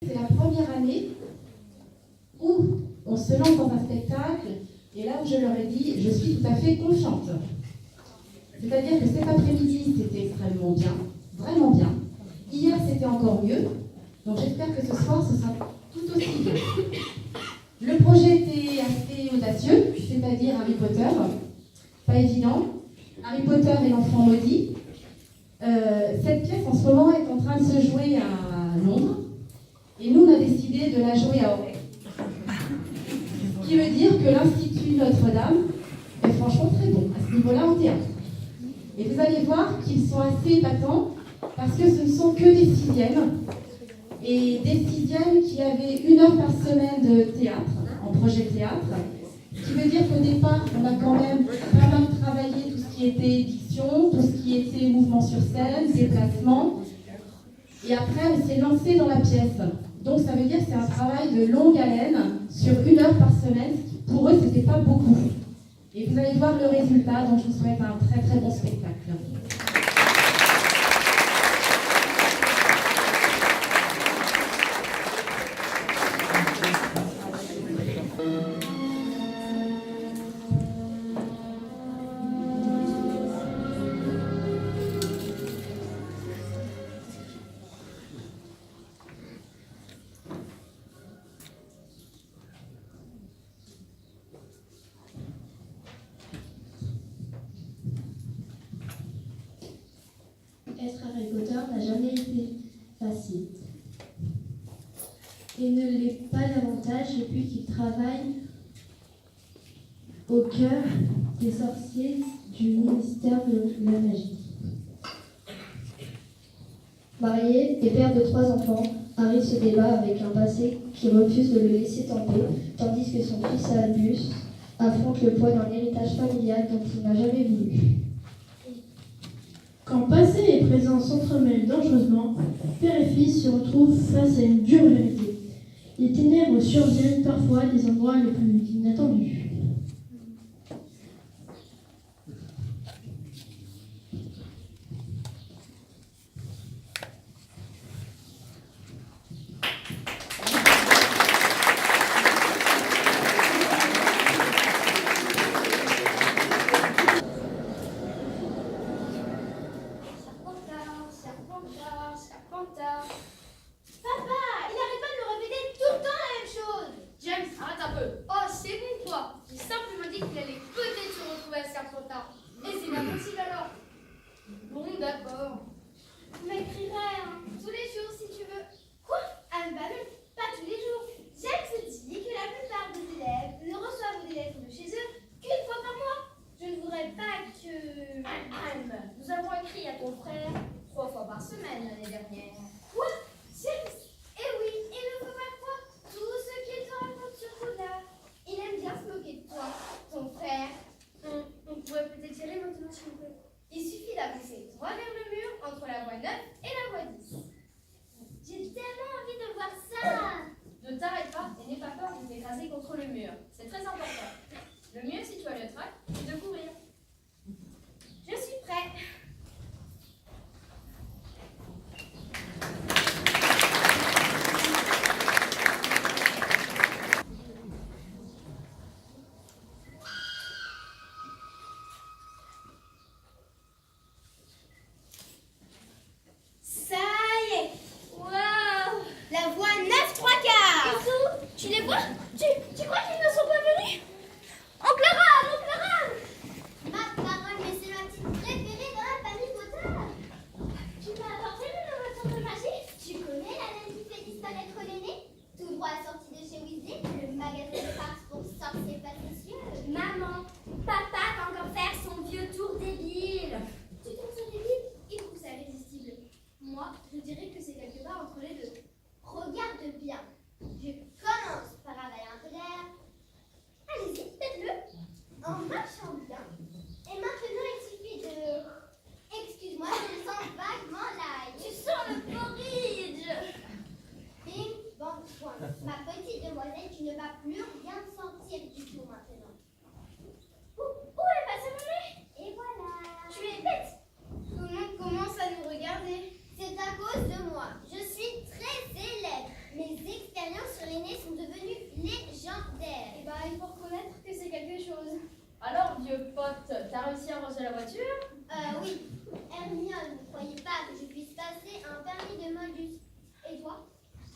C'est la première année où on se lance dans un spectacle et là où je leur ai dit, je suis tout à fait confiante. C'est-à-dire que cet après-midi, c'était extrêmement bien, vraiment bien. Hier, c'était encore mieux. Donc j'espère que ce soir, ce sera tout aussi bien. Le projet était assez audacieux, c'est-à-dire Harry Potter. Pas évident. Harry Potter et l'enfant maudit. Cette pièce, en ce moment, est en train de se jouer à Londres. Et nous, on a décidé de la jouer à Auray. Ce qui veut dire que l'Institut Notre-Dame est franchement très bon à ce niveau-là en théâtre. Et vous allez voir qu'ils sont assez épatants parce que ce ne sont que des sixièmes. Et des sixièmes qui avaient 1 heure par semaine de théâtre, en projet théâtre. Ce qui veut dire qu'au départ, on a quand même pas mal travaillé tout ce qui était diction, tout ce qui était mouvement sur scène, déplacement. Et après, on s'est lancé dans la pièce. Donc ça veut dire que c'est un travail de longue haleine sur 1 heure par semaine. Pour eux, c'était pas beaucoup. Et vous allez voir le résultat, donc je vous souhaite un très très bon spectacle. Être Harry Potter n'a jamais été facile. Et ne l'est pas davantage depuis qu'il travaille au cœur des sorciers du ministère de la magie. Marié et père de 3 enfants, Harry se débat avec un passé qui refuse de le laisser tomber, tandis que son fils Albus affronte le poids d'un héritage familial dont il n'a jamais voulu. Quand passé et présent s'entremêlent dangereusement, père et fils se retrouvent face à une dure vérité. Les ténèbres surviennent parfois des endroits les plus inattendus. Tu m'écrirais tous les jours si tu veux. Quoi? Ah bah non, pas tous les jours. James se dit que la plupart des élèves ne reçoivent des lettres de chez eux qu'1 fois par mois. Je ne voudrais pas que... Nous avons écrit à ton frère 3 fois par semaine l'année dernière. Quoi? James? Eh oui, il ne faut pas croire tout ce qu'il te raconte sur Poudlard. Il aime bien se moquer de toi, ton frère. On pourrait peut-être y aller maintenant si on peut. Il suffit d'avancer droit vers le mur entre la voie 9 et la voie 10. J'ai tellement envie de voir ça. Ne t'arrête pas et n'aie pas peur de t'écraser contre le mur. C'est très important. Le mieux, si tu as le trac, c'est de courir. Je suis prêt. Ça y est. Waouh. La voie 9 3/4. Tu les vois? Tu crois qu'ils ne sont pas venus? On pleurade. Ma parole, mais c'est ma petite préférée dans la famille Potter. Tu m'as apporté le nouveau tour de magie? Tu connais la naine qui fait disparaître l'aîné? Tout droit sorti de chez Weasley, le magasin de farce pour sorciers facétieux. Maman, papa va encore faire son vieux tour débile. Tu trouves ça débile? Il trouve ça irrésistible. Moi, je dirais que c'est quelque part entre les deux. Regarde bien. Je commence par avaler un peu d'air. Allez-y, faites-le. En marchant bien. Et maintenant, il suffit de... Excuse-moi, je sens vaguement l'ail. Tu sens le porridge. Bing, bang, point. Ma petite demoiselle, tu ne vas plus rien sentir du tout maintenant. Où est passé mon nez? Et voilà. Tu es bête. Tout le monde commence à nous regarder. C'est à cause de moi. Je suis très célèbre. Mes passer un permis de mollusque. Et toi?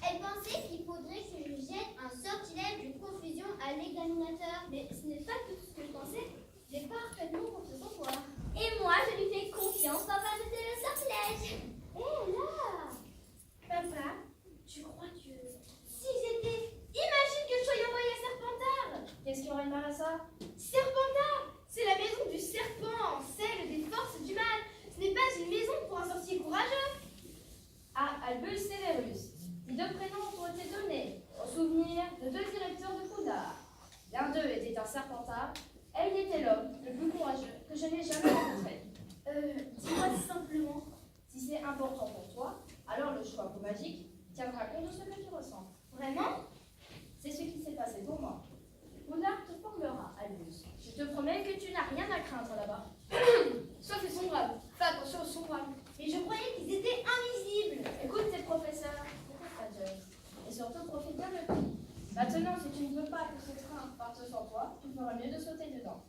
Elle pensait qu'il faudrait que je jette un sortilège de confusion à l'examinateur. Mais ce n'est pas tout ce que je pensais. J'ai parfaitement confiance en toi. Et moi, je lui fais confiance pour pas jeter le sortilège. Hé, là! Papa, tu crois que... Si j'étais... Imagine que je sois envoyée à Serpentard. Qu'est-ce qu'il y aurait de mal à ça? Serpentard, c'est la maison du serpent, celle des forces du mal. Ce n'est pas une maison pour un sorcier courageux. Ah, Albus Severus. Les deux prénoms ont été donnés au souvenir de deux directeurs de Poudlard. L'un d'eux était un serpentard, et il était l'homme le plus courageux que je n'ai jamais rencontré. Dis-moi simplement. Si c'est important pour toi, alors le choix magique tiendra compte de ce que tu ressens. Vraiment? C'est ce qui s'est passé pour moi. Poudlard te formera, Albus. Je te promets que tu n'as rien à craindre là-bas. Sauf les sombrables. Fais attention aux sombrables. Mais je croyais qu'ils étaient invisibles. Écoute tes professeurs, écoute ta Joyce. Et surtout, profite bien de tout. Maintenant, si tu ne veux pas que ce train parte sans toi, tu feras mieux de sauter dedans.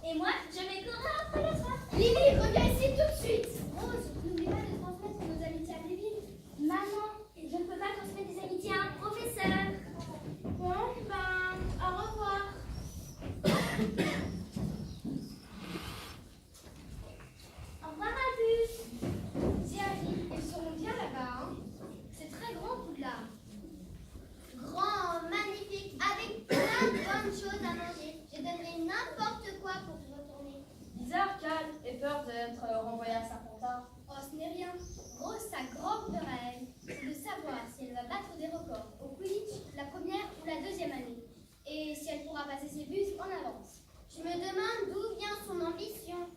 Et moi, je vais courir après le train. Lily, reviens ici tout de suite. Rose, n'oublie pas de transmettre nos amitiés à Lily. Maman, je ne peux pas transmettre des amitiés à un professeur. Bon, ben, au revoir. Au revoir, Albus. Tiens, Lily, ils seront bien là-bas, hein. C'est très grand, Poudlard. Grand, magnifique, avec plein de bonnes choses à manger. Je donnerai n'importe quoi pour y retourner. Bizarre, Cal, et peur d'être renvoyé à Serpentard. Oh, ce n'est rien. Rose, sa grande peur à elle, c'est de savoir si elle va battre des records au Quidditch la première ou la deuxième année. Et si elle pourra passer ses bus en avance. Je me demande d'où vient son ambition.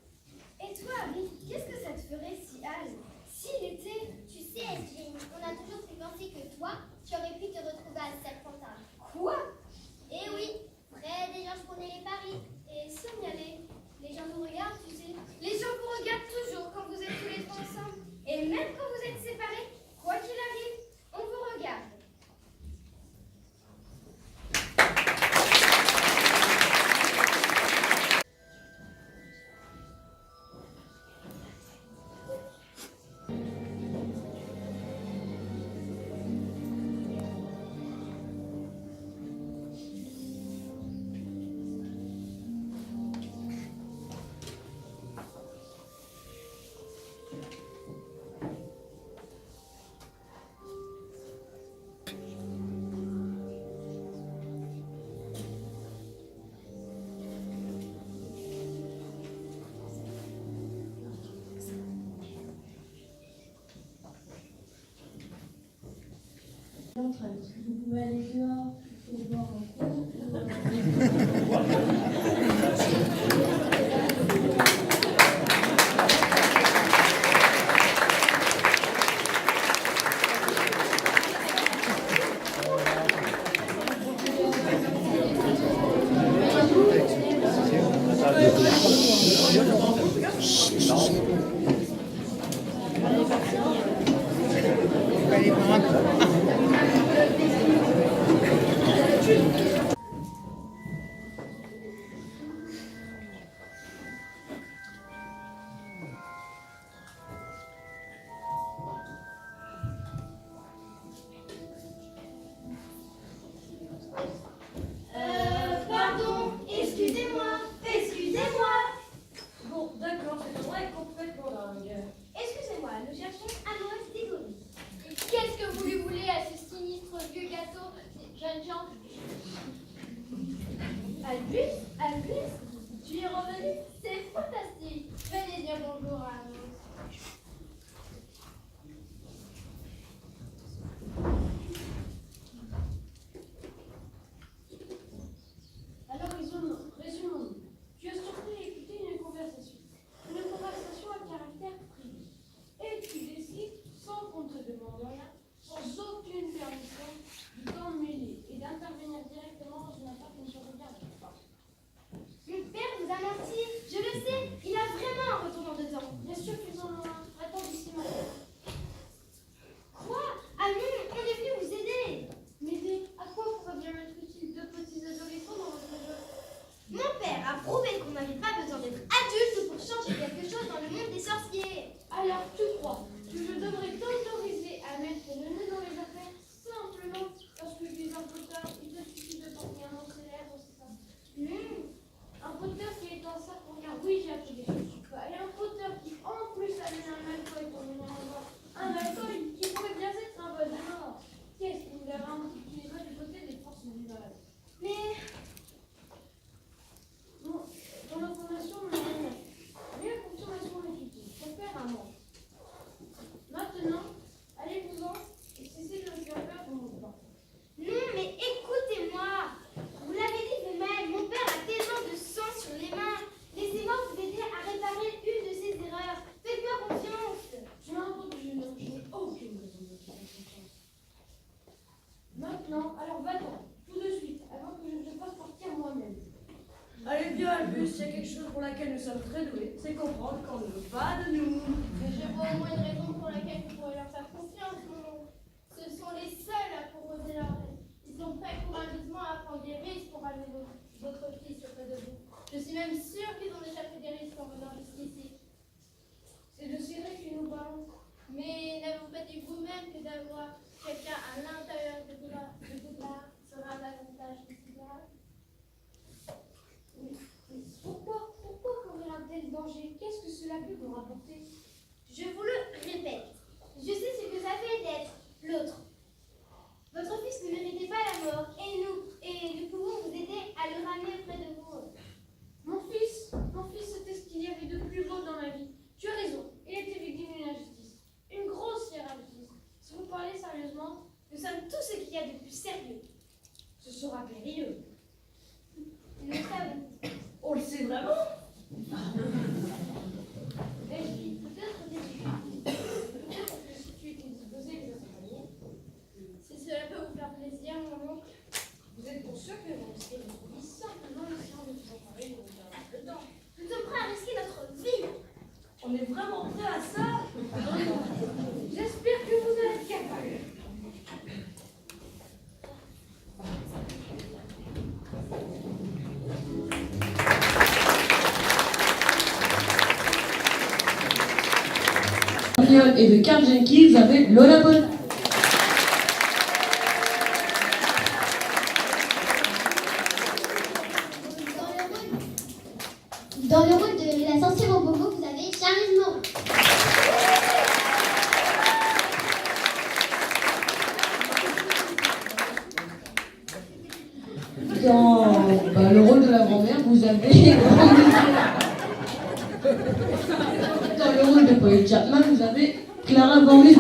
Et toi, Harry, qu'est-ce que ça te ferait si Al, s'il était... Tu sais, Jane, on a toujours pu penser que toi, tu aurais pu te retrouver à Serpentard. Quoi? Eh oui, près des gens je connais les paris. Et si on y allait, les gens nous regardent, tu sais. Les gens vous regardent toujours quand vous êtes tous les trois ensemble. Et même quand vous êtes séparés, quoi qu'il arrive, on vous regarde. Vous pouvez aller dehors et boire un coup. Pardon, excusez-moi. Bon, d'accord, cet endroit est complètement dingue. Excusez-moi, nous cherchons Aloès Dégonie. Et qu'est-ce que vous lui voulez à ce sinistre vieux gâteau, ces jeunes gens? Albus, tu es revenu? C'est fantastique. Venez dire bonjour à Aloès. Alors, résumons. Tu as surpris et écouté une conversation. Une conversation à caractère privé. Et tu décides, sans qu'on te demande rien, sans aucune permission, de t'en mêler et d'intervenir directement dans une affaire qui ne se regarde pas. Mon père vous a menti. s'il y a quelque chose pour laquelle nous sommes très doués, c'est comprendre qu'on ne veut pas de nous. Mais je vois au moins une raison pour laquelle vous pourrez leur faire confiance, mon oncle. Ce sont les seuls à proposer leur aide. Ils sont prêts courageusement à prendre des risques pour amener votre fils auprès de vous. Je suis même sûre qu'ils ont déjà fait des risques en venant jusqu'ici. C'est de ces risques que nous parlons. Mais n'avez-vous pas dit vous-même que d'avoir quelqu'un à l'intérieur de Poudlard sera davantage considérable? Mais pourquoi courir un tel danger? Qu'est-ce que cela peut vous rapporter? Je vous le répète. Je sais ce que ça fait d'être l'autre. Votre fils ne méritait pas la mort et nous pouvons vous aider à le ramener près de vous. Mon fils, c'était ce qu'il y avait de plus beau dans la vie. Tu as raison, il a été victime d'une injustice. Une grossière injustice. Si vous parlez sérieusement, Nous sommes tout ce qu'il y a de plus sérieux. ce sera périlleux. Nous le savons. On le sait vraiment? Ai-je peut-être des difficultés? Peut-être que si tu étais disposé à les accompagner, Si cela peut vous faire plaisir, mon oncle. vous êtes pour sûr que vous risquez votre vie simplement en essayant de vous emparer de le temps. Nous sommes prêts à risquer notre vie. On est vraiment prêt à ça? J'espère que vous en êtes capable. Et de Karl Jenkins avec Lola Bonne. Dans le rôle de la sorcière au bobo, vous avez Charles Moreau. Dans le rôle de la grand-mère, vous avez dans le rôle de Polly Chapman, vous avez Clara Boris.